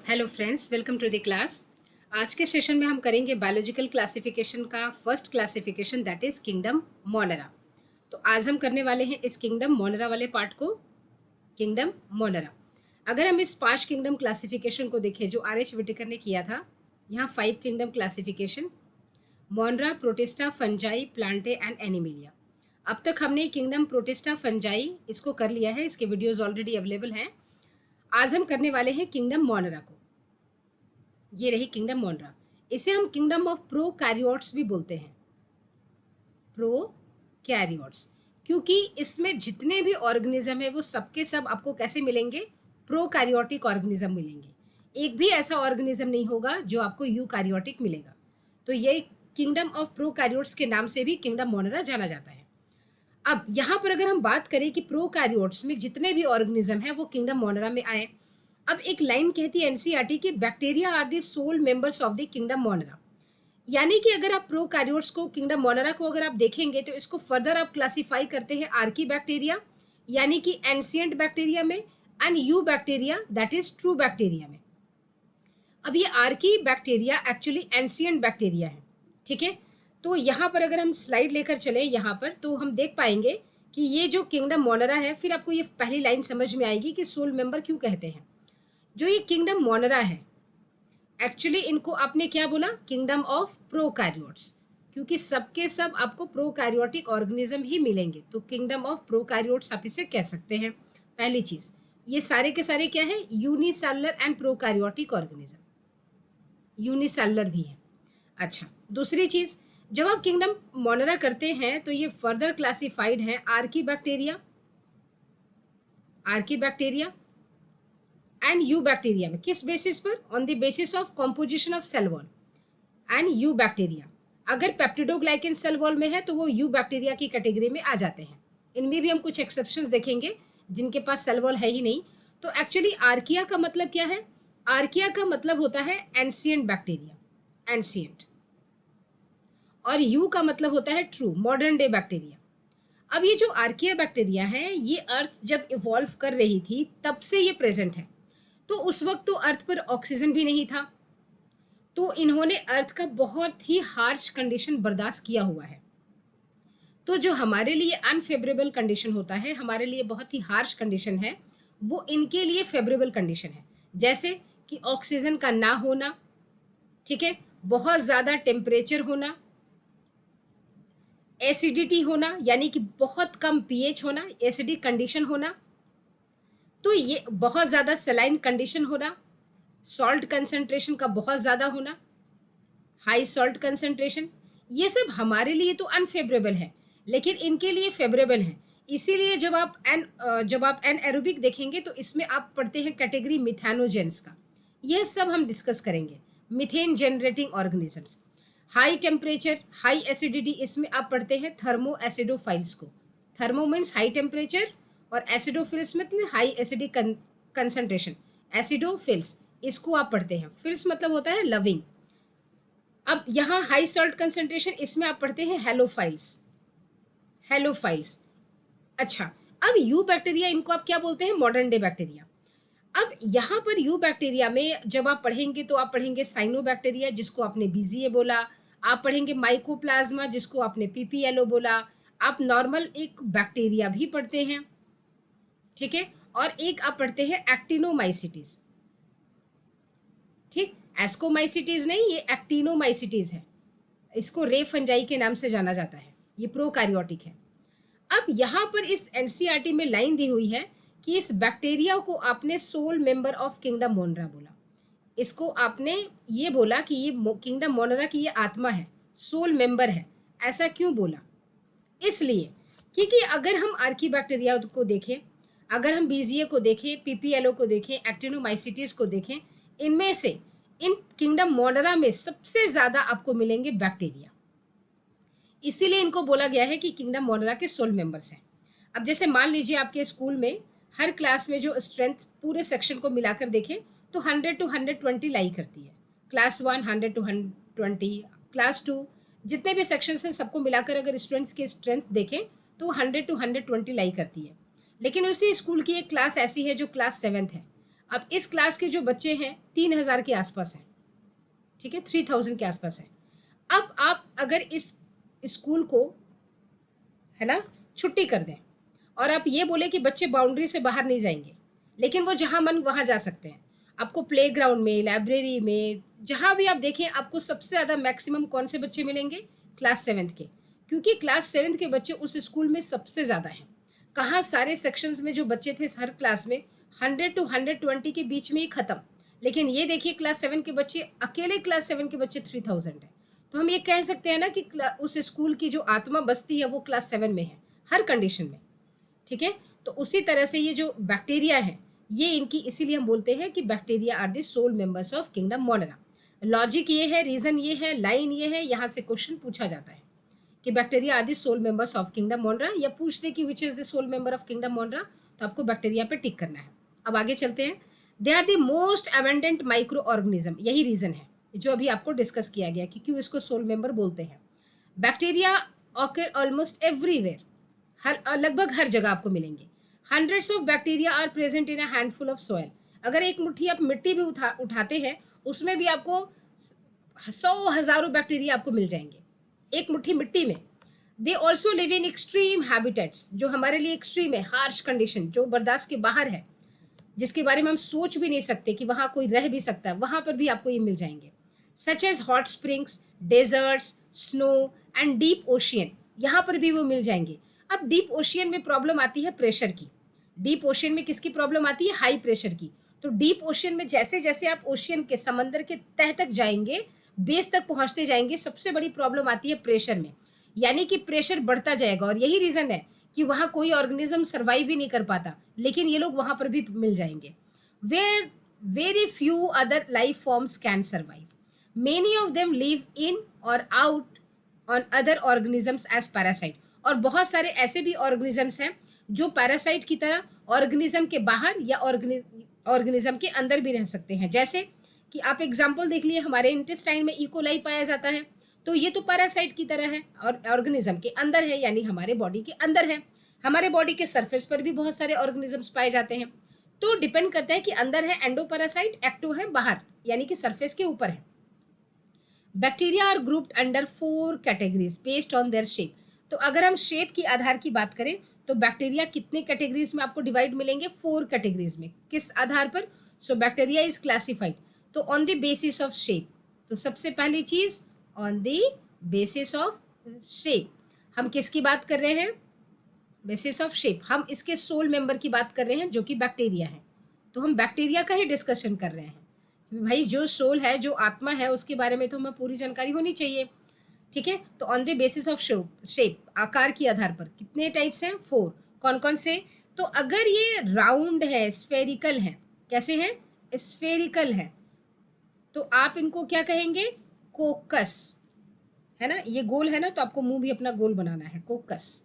Hello friends, welcome to the class. आज के session में हम करेंगे बायोलॉजिकल क्लासिफिकेशन का first classification, that is kingdom Monera. तो आज हम करने वाले हैं इस किंगडम मोनेरा वाले पार्ट को, किंगडम मोनेरा। अगर हम इस 5 किंगडम क्लासिफिकेशन को देखें जो आर एच विटेकर ने किया था, यहाँ 5 kingdom classification, Monera, protista, fungi, Plantae and Animalia. अब तक हमने किंगडम प्रोटिस्टा फंजाई इसको कर लिया है, इसके वीडियोज ऑलरेडी अवेलेबल हैं। आज हम करने वाले हैं किंगडम मोनेरा को। ये रही किंगडम मोनेरा। इसे हम किंगडम ऑफ प्रोकैरियोट्स भी बोलते हैं, प्रोकैरियोट्स, क्योंकि इसमें जितने भी ऑर्गेनिज्म है वो सबके सब आपको कैसे मिलेंगे? प्रोकैरियोटिक ऑर्गेनिज्म मिलेंगे। एक भी ऐसा ऑर्गेनिज्म नहीं होगा जो आपको यूकैरियोटिक मिलेगा। तो ये किंगडम ऑफ प्रोकैरियोट्स के नाम से भी किंगडम मोनेरा जाना जाता है। अब यहाँ पर अगर हम बात करें कि प्रोकैरियोट्स में जितने भी ऑर्गेनिज्म है वो किंगडम मोनेरा में आए। अब एक लाइन कहती है एनसीईआरटी की, bacteria are the sole members of the kingdom Monera. यानी कि अगर आप प्रोकैरियोट्स को, किंगडम मोनेरा को अगर आप देखेंगे तो इसको फर्दर आप क्लासिफाई करते हैं आर्की बैक्टीरिया यानी कि एंशिएंट बैक्टीरिया में, and you bacteria that is true bacteria में। अब ये Archie bacteria actually ancient bacteria है, ठीक है। तो यहाँ पर अगर हम स्लाइड लेकर चले यहाँ पर तो हम देख पाएंगे कि ये जो किंगडम मोनेरा है, फिर आपको ये पहली लाइन समझ में आएगी कि सोल मेंबर क्यों कहते हैं। जो ये किंगडम मोनेरा है, एक्चुअली इनको आपने क्या बोला? किंगडम ऑफ प्रोकैरियोट्स, क्योंकि सबके सब आपको प्रोकैरियोटिक ऑर्गेनिज्म ही मिलेंगे, तो किंगडम ऑफ प्रोकैरियोट्स आप इसे कह सकते हैं। पहली चीज, ये सारे के सारे क्या है? Unicellular and prokaryotic organism, unicellular भी है। अच्छा, दूसरी चीज, जब आप किंगडम मोनेरा करते हैं तो ये फर्दर क्लासिफाइड है archaebacteria, archaebacteria and eubacteria में। किस बेसिस पर? On the basis of composition of cell wall. And eubacteria अगर पेप्टिडोग्लाइकेन सेल वॉल में है तो वो यू बैक्टीरिया की कैटेगरी में आ जाते हैं। इनमें भी हम कुछ एक्सेप्शंस देखेंगे जिनके पास सेल वॉल है ही नहीं। तो एक्चुअली आर्किया का मतलब क्या है? आर्किया का मतलब होता है एंशिएंट बैक्टीरिया, एंशिएंट, और यू का मतलब होता है ट्रू, मॉडर्न डे बैक्टीरिया। अब ये जो आर्किया बैक्टीरिया है, ये अर्थ जब इवॉल्व कर रही थी तब से ये प्रेजेंट है। तो उस वक्त तो अर्थ पर ऑक्सीजन भी नहीं था, तो इन्होंने अर्थ का बहुत ही हार्श कंडीशन बर्दाश्त किया हुआ है। तो जो हमारे लिए अनफेवरेबल कंडीशन होता है, हमारे लिए बहुत ही हार्श कंडीशन है, वो इनके लिए फेवरेबल कंडीशन है। जैसे कि ऑक्सीजन का ना होना, ठीक है, बहुत ज़्यादा टेम्परेचर होना, एसिडिटी होना यानी कि बहुत कम पीएच होना, एसिडिक कंडीशन होना, तो ये बहुत ज़्यादा सलाइन कंडीशन होना, सॉल्ट कंसंट्रेशन का बहुत ज़्यादा होना, हाई सॉल्ट कंसंट्रेशन, ये सब हमारे लिए तो अनफेवरेबल है, लेकिन इनके लिए फेवरेबल है। इसीलिए जब आप एनएरोबिक देखेंगे तो इसमें आप पढ़ते हैं कैटेगरी मिथेनोजेंस का। यह सब हम डिस्कस करेंगे, methane generating organisms. High temperature, high acidity, इसमें आप पढ़ते हैं थर्मो एसिडोफाइल्स को। थर्मो मीन्स हाई टेम्परेचर और एसिडोफिल्स मतलब हाई एसिडिक कंसंट्रेशन, एसिडोफिल्स, इसको आप पढ़ते हैं। फिल्स मतलब होता है लविंग। अब यहाँ हाई सॉल्ट कंसंट्रेशन, इसमें आप पढ़ते हैं हेलोफाइल्स, हेलोफाइल्स। अच्छा, अब यू बैक्टीरिया, इनको आप क्या बोलते हैं? Modern day bacteria. अब यहाँ पर यू बैक्टीरिया में जब आप पढ़ेंगे तो आप पढ़ेंगे साइनोबैक्टीरिया, जिसको आपने बीजीए बोला। आप पढ़ेंगे माइकोप्लाज्मा, जिसको आपने पीपीएलओ बोला। आप नॉर्मल एक बैक्टीरिया भी पढ़ते हैं, ठीक है, और एक आप पढ़ते हैं एक्टिनोमाइसिटीज, ठीक, एस्कोमाइसिटीज नहीं, ये एक्टिनोमाइसिटीज है। इसको रे फंजाई के नाम से जाना जाता है, ये प्रोकैरियोटिक है। अब यहाँ पर इस एनसीईआरटी में लाइन दी हुई है कि इस बैक्टीरिया को आपने soul member of kingdom Monera बोला। इसको आपने ये बोला कि ये किंगडम मोनेरा की ये आत्मा है, सोल मेंबर है। ऐसा क्यों बोला? इसलिए क्योंकि अगर हम आर्की बैक्टीरिया को देखें, अगर हम बीजीए को देखें, पीपीएलओ को देखें, एक्टिनोमाइसिटीज को देखें, इनमें से इन किंगडम मोनेरा में सबसे ज़्यादा आपको मिलेंगे बैक्टीरिया। इसीलिए इनको बोला गया है कि किंगडम मोनेरा के सोल मेंबर्स हैं। अब जैसे मान लीजिए आपके स्कूल में हर क्लास में जो स्ट्रेंथ पूरे सेक्शन को मिलाकर देखें तो 100 to 120 लाई करती है। क्लास 1 100 to 120, क्लास 2, जितने भी सेक्शंस हैं सबको मिलाकर अगर स्टूडेंट्स की स्ट्रेंथ देखें तो 100 to 120 लाई करती है। लेकिन उसी स्कूल की एक क्लास ऐसी है जो क्लास 7th है। अब इस क्लास के जो बच्चे हैं 3000 के आसपास हैं, ठीक है, 3000 के आसपास हैं। अब आप अगर इस स्कूल को, है ना, छुट्टी कर दें और आप ये बोले कि बच्चे बाउंड्री से बाहर नहीं जाएंगे, लेकिन वो जहाँ मन वहाँ जा सकते हैं। आपको प्लेग्राउंड में, लाइब्रेरी में, जहाँ भी आप देखें, आपको सबसे ज़्यादा मैक्सिमम कौन से बच्चे मिलेंगे? क्लास 7th के, क्योंकि क्लास 7th के बच्चे उस स्कूल में सबसे ज़्यादा हैं। कहाँ सारे सेक्शंस में जो बच्चे थे हर क्लास में 100 to 120 के बीच में ही ख़त्म, लेकिन ये देखिए क्लास 7 के बच्चे, अकेले क्लास 7 के बच्चे 3000 है। तो हम ये कह सकते हैं ना कि उस स्कूल की जो आत्मा बसती है वो क्लास 7 में है, हर कंडीशन में, ठीक है। तो उसी तरह से ये जो बैक्टीरिया है, ये इनकी, इसीलिए हम बोलते हैं कि bacteria are the sole members of kingdom Monera. Logic ये है, रीजन ये है, लाइन ये है, यहाँ से क्वेश्चन पूछा जाता है कि bacteria are the sole members of kingdom Monera, या पूछते कि which is the sole member of kingdom Monera, तो आपको बैक्टीरिया पे टिक करना है। अब आगे चलते हैं। They are the most abundant microorganism, यही रीजन है जो अभी आपको डिस्कस किया गया कि क्यों इसको सोल मेंबर बोलते हैं। बैक्टीरिया ऑकर ऑलमोस्ट एवरीवेयर, लगभग हर जगह आपको मिलेंगे। Hundreds of bacteria are present in a handful of soil. अगर एक मुट्ठी आप मिट्टी भी उठाते हैं, उसमें भी आपको 100,000 बैक्टीरिया आपको मिल जाएंगे एक मुट्ठी मिट्टी में। They also live in extreme habitats, जो हमारे लिए एक्सट्रीम है, हार्श कंडीशन, जो बर्दाश्त के बाहर है, जिसके बारे में हम सोच भी नहीं सकते कि वहाँ कोई रह भी सकता है, वहाँ पर भी आपको ये मिल जाएंगे। Such as hot springs, deserts, snow and deep ocean, यहाँ पर भी वो मिल जाएंगे। अब डीप ओशियन में प्रॉब्लम आती है प्रेशर की। डीप ओशियन में किसकी प्रॉब्लम आती है? हाई प्रेशर की। तो डीप ओशियन में जैसे जैसे आप ओशियन के, समंदर के तह तक जाएंगे, बेस तक पहुंचते जाएंगे, सबसे बड़ी प्रॉब्लम आती है प्रेशर में, यानी कि प्रेशर बढ़ता जाएगा। और यही रीज़न है कि वहाँ कोई ऑर्गेनिज्म सर्वाइव ही नहीं कर पाता, लेकिन ये लोग वहाँ पर भी मिल जाएंगे। Where very few other life forms can survive, many of them live in or out on other organisms as parasite. और बहुत सारे ऐसे भी ऑर्गेनिजम्स हैं जो पैरासाइट की तरह ऑर्गेनिज्म के बाहर या ऑर्गेनिज्म के अंदर भी रह सकते हैं। जैसे कि आप एग्जाम्पल देख लिए, हमारे इंटेस्टाइन में इकोलाई पाया जाता है, तो ये तो पैरासाइट की तरह है और ऑर्गेनिज्म के अंदर है, यानी हमारे बॉडी के अंदर है। हमारे बॉडी के सरफेस पर भी बहुत सारे ऑर्गेनिजम्स पाए जाते हैं। तो डिपेंड करता है कि अंदर है एंडोपैरासाइट, एक्टो है बाहर, यानी कि सरफेस के ऊपर है। Bacteria are grouped under 4 categories based on their shape. तो अगर हम शेप की आधार की बात करें तो बैक्टीरिया कितने कैटेगरीज में आपको डिवाइड मिलेंगे? 4 कैटेगरीज में। किस आधार पर? सो बैक्टीरिया इज क्लासिफाइड, तो on the basis of shape. तो सबसे पहली चीज on the basis of shape. हम किसकी बात कर रहे हैं? Basis of shape. हम इसके सोल मेंबर की बात कर रहे हैं जो कि बैक्टीरिया है। तो हम बैक्टीरिया का ही डिस्कशन कर रहे हैं। भाई जो सोल है, जो आत्मा है, उसके बारे में तो हमें पूरी जानकारी होनी चाहिए, ठीक है। तो on the basis of shape, आकार के आधार पर कितने टाइप्स हैं? 4। कौन कौन से? तो अगर ये राउंड है, स्फेरिकल है, कैसे हैं? स्फेरिकल है, तो आप इनको क्या कहेंगे? कोकस, है ना। ये गोल है ना, तो आपको मुंह भी अपना गोल बनाना है, कोकस,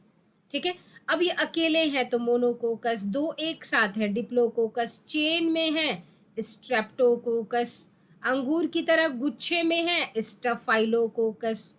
ठीक है। अब ये अकेले हैं तो मोनोकोकस, दो एक साथ है डिप्लोकोकस, चेन में है स्ट्रेप्टोकोकस, अंगूर की तरह गुच्छे में है स्टफाइलोकोकस,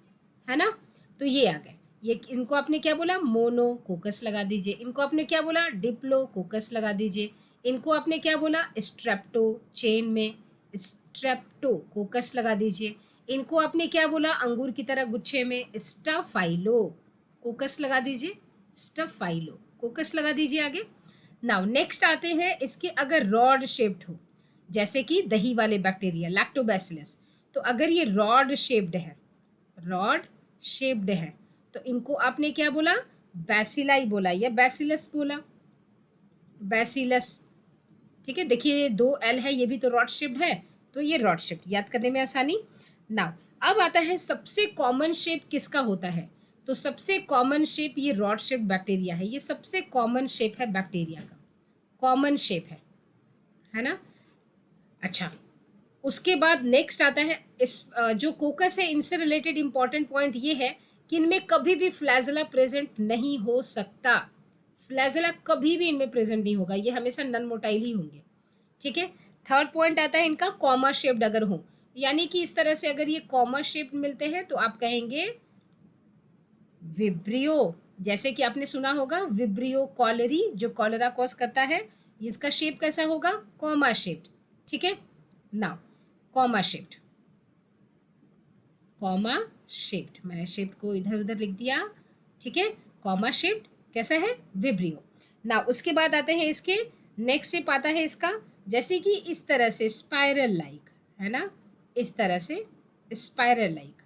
है ना। तो ये आ गए। ये इनको आपने क्या बोला? मोनोकोकस लगा दीजिए। इनको आपने क्या बोला? डिप्लोकोकस लगा दीजिए। इनको आपने क्या बोला? स्ट्रेप्टो, चेन में स्ट्रेप्टोकोकस लगा दीजिए। इनको आपने क्या बोला? अंगूर की तरह गुच्छे में स्टफाइलोकोकस लगा दीजिए, स्टफाइलोकोकस लगा दीजिए। आगे नाउ नेक्स्ट आते हैं, इसके अगर रॉड शेप्ड हो, जैसे कि दही वाले बैक्टीरिया लैक्टोबैसिलस, तो अगर ये रॉड शेप्ड है, रॉड शेप्ड है, तो इनको आपने क्या बोला? बैसिलाई बोला या बैसिलस बोला? बैसिलस, ठीक है। देखिए ये 2 L है, ये भी तो रॉड शेप्ड है, तो ये रॉड शेप्ड, याद करने में आसानी। नाउ अब आता है सबसे कॉमन शेप किसका होता है? तो सबसे कॉमन शेप ये रॉड शेप्ड बैक्टीरिया है। ये सबसे कॉमन शेप है बैक्टीरिया का, कॉमन शेप है ना। अच्छा, उसके बाद नेक्स्ट आता है इस जो कोकस है, इनसे रिलेटेड इंपॉर्टेंट पॉइंट ये है कि इनमें कभी भी फ्लैजेला प्रेजेंट नहीं हो सकता। फ्लैजेला कभी भी इनमें प्रेजेंट नहीं होगा, ये हमेशा नन मोटाइल ही होंगे, ठीक है। थर्ड पॉइंट आता है इनका कॉमा शेप्ड अगर हो, यानी कि इस तरह से अगर ये कॉमा शेप्ड मिलते हैं तो आप कहेंगे विब्रियो। जैसे कि आपने सुना होगा विब्रियो कॉलरी, जो कॉलरा कॉज करता है, इसका शेप कैसा होगा, कॉमा शेप्ड, ठीक है। Now comma shaped, comma shaped, मैंने शेप्ड को इधर उधर लिख दिया, ठीक है। कॉमा शेप्ड कैसा है, विब्रियो। ना उसके बाद आते हैं इसके नेक्स्ट शेप आता है इसका, जैसे कि इस तरह से स्पाइरल लाइक, है ना, इस तरह से स्पाइरल लाइक,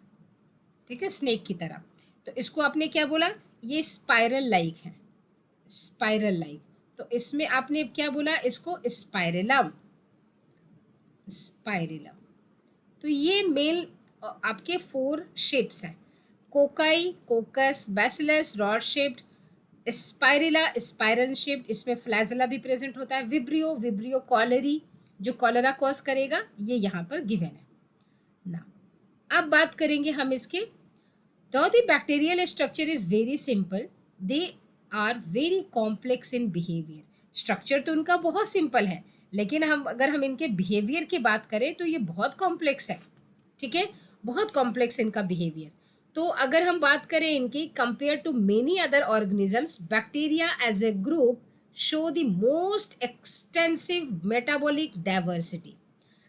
ठीक है, स्नेक की तरह। तो इसको आपने क्या बोला, ये स्पाइरल लाइक है, स्पाइरल लाइक। तो इसमें आपने क्या बोला, इसको स्पाइरलम, स्पाइरलम। तो ये मेल आपके 4 शेप्स हैं, cocci, कोकस, bacillus, rod shaped, spirilla, spiral shaped, इसमें फ्लैजेला भी प्रेजेंट होता है, विब्रियो, विब्रियो कॉलरी, जो कॉलरा कॉज करेगा, ये यहाँ पर गिवन है ना। अब बात करेंगे हम इसके, though the bacterial structure is very simple, they are very complex in behavior। Structure तो उनका बहुत सिंपल है, लेकिन अगर हम इनके बिहेवियर की बात करें तो ये बहुत कॉम्प्लेक्स है, ठीक है, बहुत कॉम्प्लेक्स इनका बिहेवियर। तो अगर हम बात करें इनकी, compare to many other organisms, bacteria as a group show the most extensive metabolic diversity.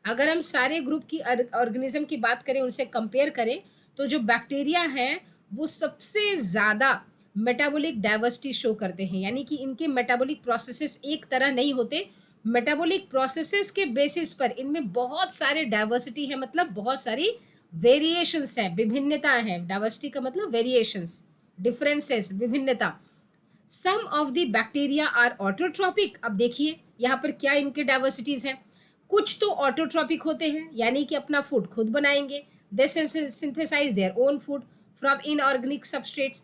अगर हम सारे ग्रुप की ऑर्गेनिज्म की बात करें, उनसे कंपेयर करें, तो जो बैक्टीरिया हैं वो सबसे ज़्यादा मेटाबॉलिक डाइवर्सिटी शो करते हैं, यानी कि इनके मेटाबॉलिक प्रोसेसेस एक तरह नहीं होते। मेटाबॉलिक प्रोसेसेस के बेसिस पर इनमें बहुत सारे डाइवर्सिटी है, मतलब बहुत सारी वेरिएशंस हैं, विभिन्नता है। डाइवर्सिटी का मतलब वेरिएशंस, डिफरेंसेस, विभिन्नता। Some of the bacteria are autotrophic. अब देखिए यहाँ पर क्या इनके डाइवर्सिटीज हैं। कुछ तो ऑटोट्रॉपिक होते हैं, यानी कि अपना फूड खुद बनाएंगे, they synthesise their own food from inorganic substrates.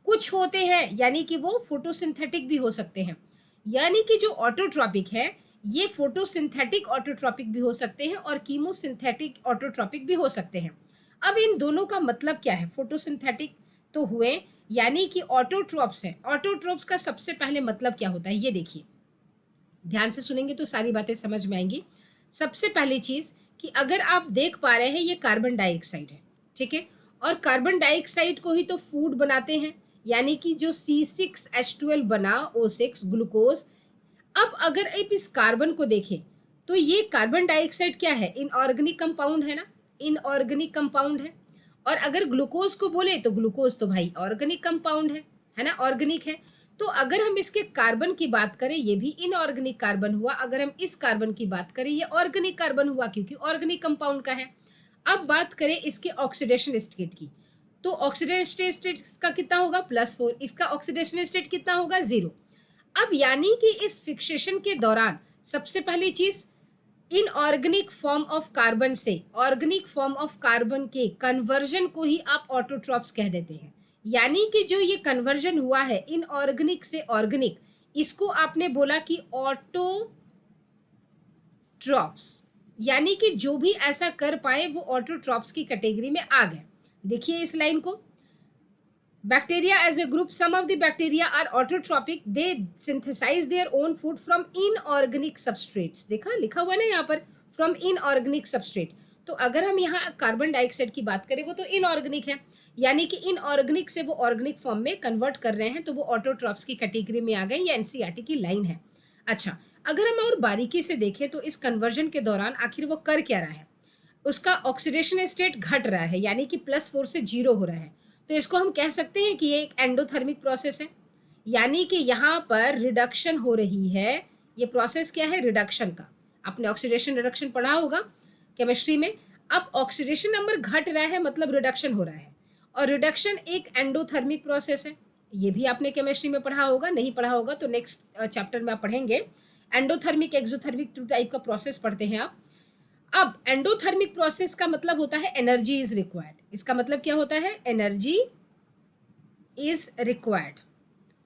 कुछ होते हैं यानी कि वो फोटोसिंथेटिक भी हो सकते हैं, यानी कि जो ऑटोट्रॉपिक है ये फोटोसिंथेटिक ऑटोट्रॉपिक भी हो सकते हैं और कीमोसिंथेटिक ऑटोट्रॉपिक भी हो सकते हैं। अब इन दोनों का मतलब क्या है, फोटोसिंथेटिक तो हुए, यानी कि ऑटोट्रॉप्स हैं। ऑटोट्रॉप्स का सबसे पहले मतलब क्या होता है, ये देखिए, ध्यान से सुनेंगे तो सारी बातें समझ में आएंगी। सबसे पहली चीज कि अगर आप देख पा रहे हैं ये कार्बन डाइऑक्साइड है, ठीक है, और कार्बन डाइऑक्साइड को ही तो फूड बनाते हैं, यानी कि जो C6H12 बना, O6 ग्लूकोज। अब अगर आप इस कार्बन को देखें तो ये कार्बन डाइऑक्साइड क्या है, इनऑर्गेनिक कंपाउंड है ना, इनऑर्गेनिक कंपाउंड है। और अगर ग्लूकोज को बोले तो ग्लूकोज तो भाई ऑर्गेनिक कंपाउंड है ना, ऑर्गेनिक है। तो अगर हम इसके कार्बन की बात करें, ये भी इनऑर्गेनिक कार्बन हुआ। अगर हम इस कार्बन की बात करें, ये ऑर्गेनिक कार्बन हुआ क्योंकि ऑर्गेनिक कंपाउंड का है। अब बात करें इसके ऑक्सीडेशन स्टेट की, तो ऑक्सीडेशन स्टेट का कितना होगा, +4। इसका ऑक्सीडेशन स्टेट कितना होगा, 0। अब यानी कि इस फिक्सेशन के दौरान सबसे पहली चीज, इनऑर्गेनिक फॉर्म ऑफ कार्बन से ऑर्गेनिक फॉर्म ऑफ कार्बन के कन्वर्जन को ही आप ऑटोट्रॉप्स कह देते हैं। यानी कि जो ये कन्वर्जन हुआ है इनऑर्गेनिक से ऑर्गेनिक, इसको आपने बोला कि ऑटोट्रॉप्स, यानी कि जो भी ऐसा कर पाए वो ऑटोट्रॉप्स की कैटेगरी में आ गए। देखिए इस लाइन को, bacteria as a group, some of the bacteria are autotrophic, they synthesise their own food from inorganic substrates. देखा लिखा हुआ ना यहाँ पर, फ्रॉम इनऑर्गेनिक सबस्ट्रेट। तो अगर हम यहाँ कार्बन डाइऑक्साइड की बात करें वो तो इनऑर्गेनिक है, यानी कि इनऑर्गेनिक से वो ऑर्गेनिक फॉर्म में कन्वर्ट कर रहे हैं, तो वो ऑटोट्रॉप्स की कैटेगरी में आ गए। ये एनसीईआरटी की लाइन है। अच्छा, अगर हम और बारीकी से देखें तो इस कन्वर्जन के दौरान आखिर वो कर क्या रहा है, उसका ऑक्सीडेशन स्टेट घट रहा है, यानी कि +4 से 0 हो रहा है। तो इसको हम कह सकते हैं कि ये एक एंडोथर्मिक प्रोसेस है, यानी कि यहाँ पर रिडक्शन हो रही है। ये प्रोसेस क्या है, रिडक्शन का। आपने ऑक्सीडेशन रिडक्शन पढ़ा होगा केमिस्ट्री में। अब ऑक्सीडेशन नंबर घट रहा है मतलब रिडक्शन हो रहा है, और रिडक्शन एक एंडोथर्मिक प्रोसेस है। ये भी आपने केमिस्ट्री में पढ़ा होगा, नहीं पढ़ा होगा तो नेक्स्ट चैप्टर में आप पढ़ेंगे। एंडोथर्मिक एक्सोथर्मिक 2 टाइप का प्रोसेस पढ़ते हैं आप। अब एंडोथर्मिक प्रोसेस का मतलब होता है एनर्जी इज रिक्वायर्ड। इसका मतलब क्या होता है, एनर्जी इज रिक्वायर्ड,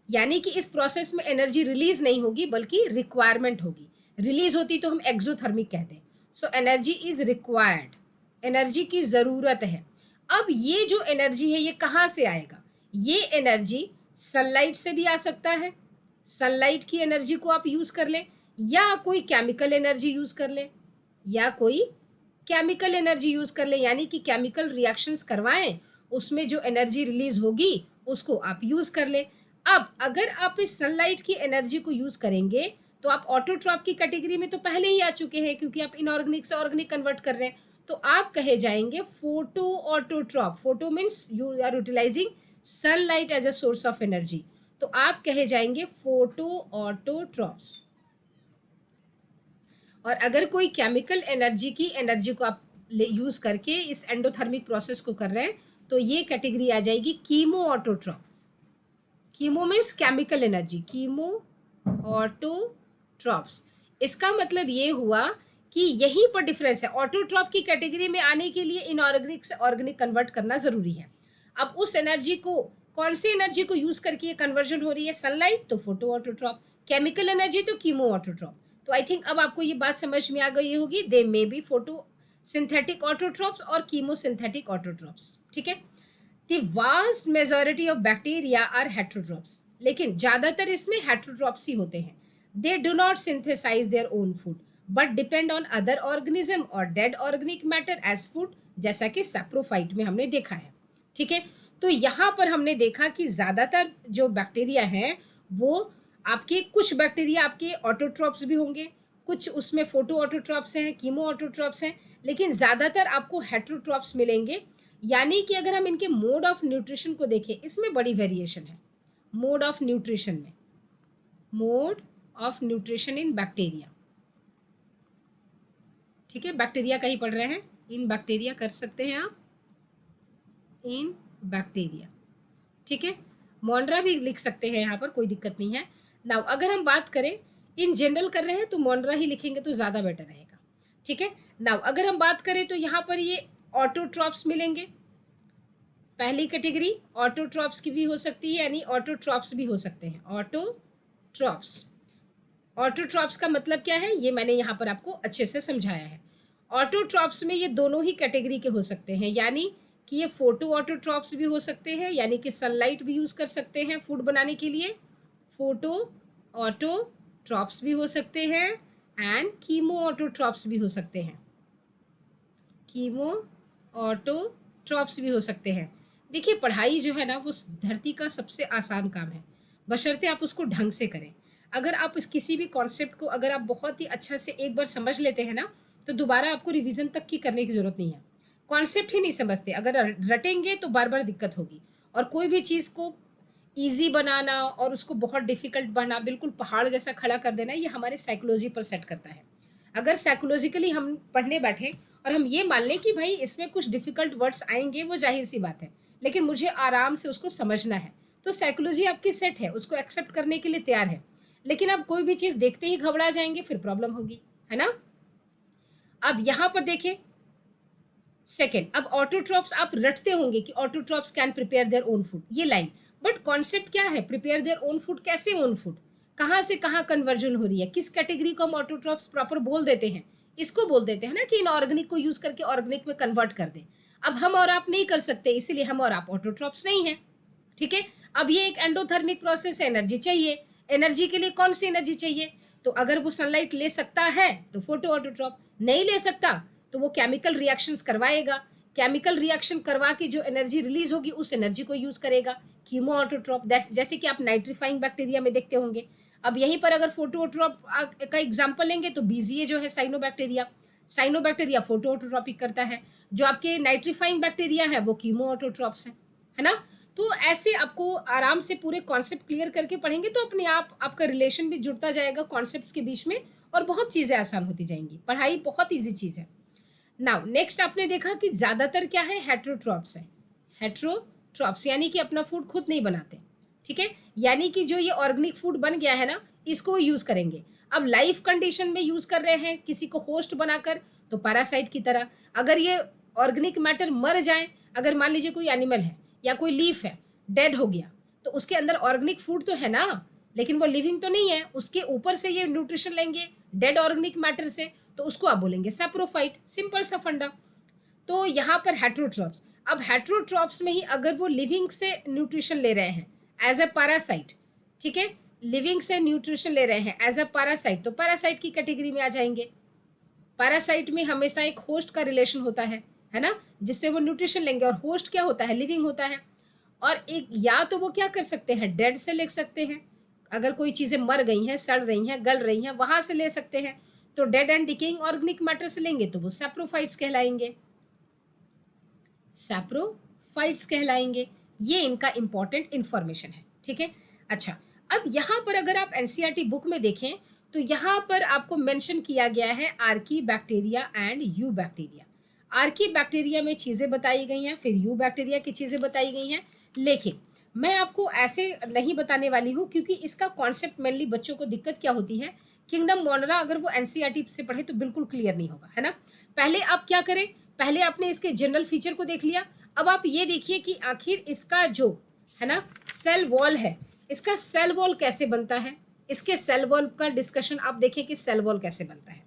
यानी कि इस प्रोसेस में एनर्जी रिलीज नहीं होगी बल्कि रिक्वायरमेंट होगी। रिलीज होती तो हम एक्सोथर्मिक कहते हैं। So energy is required, energy की जरूरत है। अब ये जो एनर्जी है ये कहाँ से आएगा, ये एनर्जी सनलाइट से भी आ सकता है, सनलाइट की एनर्जी को आप यूज कर लें, या कोई केमिकल एनर्जी यूज कर लें, या कोई केमिकल एनर्जी यूज कर ले, यानी कि केमिकल रिएक्शंस करवाएं, उसमें जो एनर्जी रिलीज होगी उसको आप यूज कर ले। अब अगर आप इस सनलाइट की एनर्जी को यूज करेंगे तो आप ऑटोट्रॉप की कैटेगरी में तो पहले ही आ चुके हैं, क्योंकि आप इनऑर्गेनिक से ऑर्गेनिक कन्वर्ट कर रहे हैं। तो आप कहे जाएंगे photoautotroph. Photo means you are utilising sunlight as a source of energy, तो आप कहे जाएंगे फोटो ऑटोट्रॉप्स। और अगर कोई केमिकल एनर्जी को आप यूज करके इस एंडोथर्मिक प्रोसेस को कर रहे हैं, तो ये कैटेगरी आ जाएगी chemo autotroph. Chemo means chemical energy, chemo autotrophs. इसका मतलब ये हुआ कि यहीं पर डिफरेंस है। ऑटोट्रॉप की कैटेगरी में आने के लिए इनऑर्गेनिक से ऑर्गेनिक कन्वर्ट करना जरूरी है। अब उस एनर्जी को, कौन सी एनर्जी को यूज करके ये कन्वर्जन हो रही है? सनलाइट, तो फोटो ऑटोट्रॉप। केमिकल एनर्जी तो कीमो ऑटोट्रॉप। तो आई थिंक अब आपको ये बात समझ में आ गई होगी, they may be photo synthetic autotrophs और कीमो सिंथेटिक ऑटोट्रॉप्स। ठीक है। The vast majority of bacteria are heterotrophs, लेकिन ज्यादातर इसमें हेट्रोट्रॉप्स ही होते हैं। They do not synthesise their own food but depend on other organism or dead organic matter as food, जैसा कि सैप्रोफाइट में हमने देखा है। ठीक है। तो यहाँ पर हमने देखा कि ज्यादातर जो बैक्टीरिया है वो आपके, कुछ बैक्टीरिया आपके ऑटोट्रॉप्स भी होंगे, कुछ उसमें फोटो ऑटोट्रॉप्स हैं, कीमो ऑटोट्रॉप्स हैं, लेकिन ज्यादातर आपको हेट्रोट्रॉप्स मिलेंगे। यानी कि अगर हम इनके मोड ऑफ न्यूट्रिशन को देखें, इसमें बड़ी वेरिएशन है मोड ऑफ न्यूट्रिशन में। Mode of nutrition in bacteria, ठीक है, बैक्टीरिया का ही पढ़ रहे हैं, इन बैक्टीरिया कर सकते हैं आप, इन बैक्टीरिया। ठीक है। मोनरा भी लिख सकते हैं यहाँ पर, कोई दिक्कत नहीं है। नाउ अगर हम बात करें, इन जनरल कर रहे हैं तो मोनरा ही लिखेंगे तो ज़्यादा बेटर रहेगा। ठीक है। नाउ अगर हम बात करें तो यहाँ पर ये ऑटोट्रॉप्स मिलेंगे। पहली कैटेगरी ऑटोट्रॉप्स की भी हो सकती है, यानी ऑटोट्रॉप्स भी हो सकते हैं। ऑटोट्रॉप्स, ऑटोट्रॉप्स का मतलब क्या है ये मैंने यहाँ पर आपको अच्छे से समझाया है। ऑटोट्रॉप्स में ये दोनों ही कैटेगरी के हो सकते हैं, यानी कि ये फोटो ऑटोट्रॉप्स भी हो सकते हैं, यानी कि सनलाइट भी यूज़ कर सकते हैं फूड बनाने के लिए, फोटो ऑटोट्रॉप्स भी हो सकते हैं, एंड कीमो ऑटोट्रॉप्स भी हो सकते हैं, कीमो ऑटोट्रॉप्स भी हो सकते हैं। देखिए पढ़ाई जो है ना वो धरती का सबसे आसान काम है, बशर्ते आप उसको ढंग से करें। अगर आप इस किसी भी कॉन्सेप्ट को अगर आप बहुत ही अच्छा से एक बार समझ लेते हैं ना, तो दोबारा आपको रिवीजन तक की करने की ज़रूरत नहीं है। कॉन्सेप्ट ही नहीं समझते, अगर रटेंगे तो बार बार दिक्कत होगी। और कोई भी चीज़ को ईजी बनाना और उसको बहुत डिफिकल्ट बनाना, बिल्कुल पहाड़ जैसा खड़ा कर देना, ये हमारे साइकोलॉजी पर सेट करता है। अगर साइकोलॉजिकली हम पढ़ने बैठे और हम ये मान लें कि भाई इसमें कुछ डिफिकल्ट वर्ड्स आएंगे, वो जाहिर सी बात है, लेकिन मुझे आराम से उसको समझना है, तो साइकोलॉजी आपकी सेट है, उसको एक्सेप्ट करने के लिए तैयार है। लेकिन आप कोई भी चीज़ देखते ही घबरा जाएंगे, फिर प्रॉब्लम होगी, है ना। अब यहाँ पर देखें सेकेंड, अब ऑटोट्रॉप्स आप रटते होंगे कि autotrophs can prepare their own food, ये लाइन, बट कॉन्सेप्ट क्या है? प्रिपेयर देयर ओन फूड, कैसे ओन फूड, कहाँ से कहाँ कन्वर्जन हो रही है, किस कैटेगरी को हम ऑटोट्रॉप्स प्रॉपर बोल देते हैं, इसको बोल देते हैं ना कि इनऑर्गेनिक को यूज करके ऑर्गेनिक में कन्वर्ट कर दें। अब हम और आप नहीं कर सकते, इसीलिए हम और आप ऑटोट्रॉप्स नहीं है। ठीक है। अब ये एक एंडोथर्मिक प्रोसेस है, एनर्जी चाहिए, एनर्जी के लिए कौन सी एनर्जी चाहिए? तो अगर वो सनलाइट ले सकता है तो फोटो ऑटोट्रॉप, नहीं ले सकता तो वो केमिकल रिएक्शंस करवाएगा, केमिकल रिएक्शन करवा के जो एनर्जी रिलीज होगी उस एनर्जी को यूज करेगा, कीमो ऑटोट्रॉप, जैसे कि आप नाइट्रीफाइंग बैक्टीरिया में देखते होंगे। अब यहीं पर अगर फोटो ऑटोट्रॉप का एग्जांपल लेंगे तो बीजीए जो है साइनोबैक्टीरिया फोटो ऑटोट्रॉपिक करता है, जो आपके नाइट्रीफाइंग बैक्टीरिया है वो कीमो ऑटोट्रॉप्स है ना। तो ऐसे आपको आराम से पूरे कॉन्सेप्ट क्लियर करके पढ़ेंगे तो अपने आप आपका रिलेशन भी जुड़ता जाएगा कॉन्सेप्ट्स के बीच में, और बहुत चीज़ें आसान होती जाएंगी। पढ़ाई बहुत ईजी चीज़ है। नाउ नेक्स्ट आपने देखा कि ज़्यादातर क्या है, हेट्रोट्रॉप्स है। हेट्रोट्रॉप्स यानी कि अपना फूड खुद नहीं बनाते। ठीक है। यानी कि जो ये ऑर्गेनिक फूड बन गया है ना, इसको यूज़ करेंगे। अब लाइफ कंडीशन में यूज़ कर रहे हैं किसी को होस्ट बनाकर, तो पैरासाइट की तरह। अगर ये ऑर्गेनिक मैटर मर जाए, अगर मान लीजिए कोई एनिमल है या कोई लीफ है डेड हो गया, तो उसके अंदर ऑर्गेनिक फूड तो है ना, लेकिन वो लिविंग तो नहीं है, उसके ऊपर से ये न्यूट्रिशन लेंगे डेड ऑर्गेनिक मैटर से, तो उसको आप बोलेंगे सैप्रोफाइट, सिंपल सा फंडा। तो यहाँ पर हेट्रोट्रॉप्स, अब हेट्रोट्रॉप्स में ही अगर वो लिविंग से न्यूट्रिशन ले रहे हैं एज अ पैरासाइट, ठीक है, लिविंग से न्यूट्रिशन ले रहे हैं एज अ पैरासाइट, तो पैरासाइट की कैटेगरी में आ जाएंगे। पैरासाइट में हमेशा एक होस्ट का रिलेशन होता है ना, जिससे वो न्यूट्रिशन लेंगे, और होस्ट क्या होता है, लिविंग होता है। और एक या तो वो क्या कर सकते हैं, डेड से ले सकते हैं, अगर कोई चीज़ें मर गई हैं, सड़ रही हैं, गल रही हैं, वहाँ से ले सकते हैं। तो dead and decaying organic matter से लेंगे तो वो सैप्रोफाइट्स कहलाएंगे, सैप्रोफाइट्स कहलाएंगे। ये इनका इंपॉर्टेंट इंफॉर्मेशन है, ठीक है। अच्छा, अब यहाँ पर अगर आप एनसीईआरटी बुक में देखें तो यहाँ पर आपको मेंशन किया गया है archaebacteria and you bacteria. Archie bacteria में चीज़ें बताई गई हैं, फिर यू बैक्टीरिया की चीज़ें बताई गई हैं, लेकिन मैं आपको ऐसे नहीं बताने वाली हूँ क्योंकि इसका कॉन्सेप्ट मेनली बच्चों को दिक्कत क्या होती है, किंगडम मोनरा अगर वो एनसीईआरटी से पढ़े तो बिल्कुल क्लियर नहीं होगा, है ना। पहले आप क्या करें, पहले आपने इसके जनरल फीचर को देख लिया, अब आप ये देखिए कि आखिर इसका जो है ना सेल वॉल है, इसका सेल वॉल कैसे बनता है। इसके सेल वॉल का डिस्कशन आप देखें कि सेल वॉल कैसे बनता है।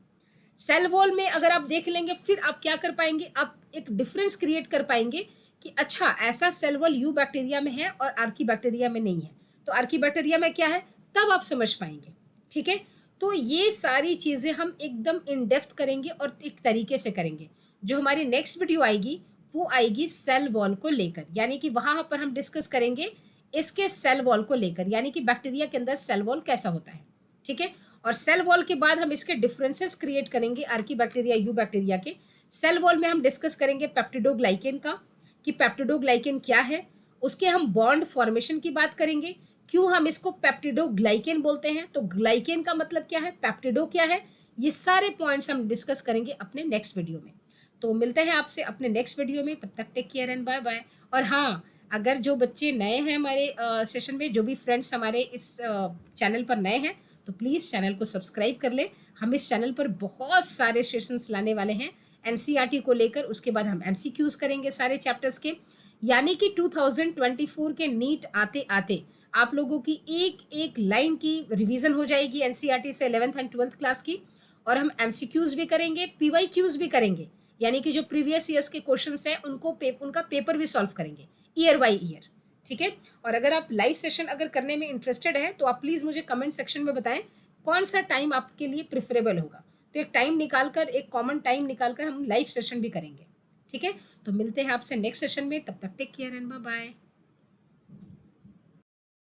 सेल वॉल में अगर आप देख लेंगे फिर आप क्या कर पाएंगे, आप एक डिफरेंस क्रिएट कर पाएंगे कि अच्छा ऐसा सेल वॉल यू बैक्टीरिया में है और आर्की बैक्टीरिया में नहीं है, तो आर्की बैक्टीरिया में क्या है, तब आप समझ पाएंगे, ठीक है। तो ये सारी चीज़ें हम एकदम इन डेप्थ करेंगे और एक तरीके से करेंगे। जो हमारी नेक्स्ट वीडियो आएगी वो आएगी सेल वॉल को लेकर, यानी कि वहाँ पर हम डिस्कस करेंगे इसके सेल वॉल को लेकर, यानी कि बैक्टीरिया के अंदर सेल वॉल कैसा होता है, ठीक है। और सेल वॉल के बाद हम इसके डिफरेंसेस क्रिएट करेंगे आर्की बैक्टीरिया यू बैक्टीरिया के। सेल वॉल में हम डिस्कस करेंगे पेप्टिडोग्लाइकेन का, कि पेप्टिडोग्लाइकेन क्या है, उसके हम बॉन्ड फॉर्मेशन की बात करेंगे, क्यों हम इसको पेप्टिडोग्लाइकेन बोलते हैं, तो ग्लाइकेन का मतलब क्या है, पेप्टिडो क्या है, ये सारे पॉइंट्स हम डिस्कस करेंगे अपने नेक्स्ट वीडियो में। तो मिलते हैं आपसे अपने नेक्स्ट वीडियो में, तब तक take care and bye bye. और हाँ, अगर जो बच्चे नए हैं हमारे सेशन में, जो भी फ्रेंड्स हमारे इस चैनल पर नए हैं, तो प्लीज़ चैनल को सब्सक्राइब कर ले। हम इस चैनल पर बहुत सारे सेशंस लाने वाले हैं एनसीईआरटी को लेकर, उसके बाद हम एमसीक्यूज करेंगे सारे चैप्टर्स के, यानी कि 2024 के नीट आते आते आप लोगों की एक एक लाइन की रिवीजन हो जाएगी एनसीईआरटी से 11th एंड 12th क्लास की। और हम एमसीक्यूज भी करेंगे, पीवाईक्यूज भी करेंगे, यानी कि जो प्रीवियस ईयर्स के क्वेश्चंस हैं उनका पेपर भी सॉल्व करेंगे ईयर बाई ईयर, ठीक है। और अगर आप लाइव सेशन अगर करने में इंटरेस्टेड हैं तो आप प्लीज़ मुझे कमेंट सेक्शन में बताएं कौन सा टाइम आपके लिए प्रिफरेबल होगा, तो एक टाइम निकालकर, एक कॉमन टाइम निकालकर हम लाइव सेशन भी करेंगे, ठीक है। तो मिलते हैं आपसे नेक्स्ट सेशन में, तब तक take care and bye bye.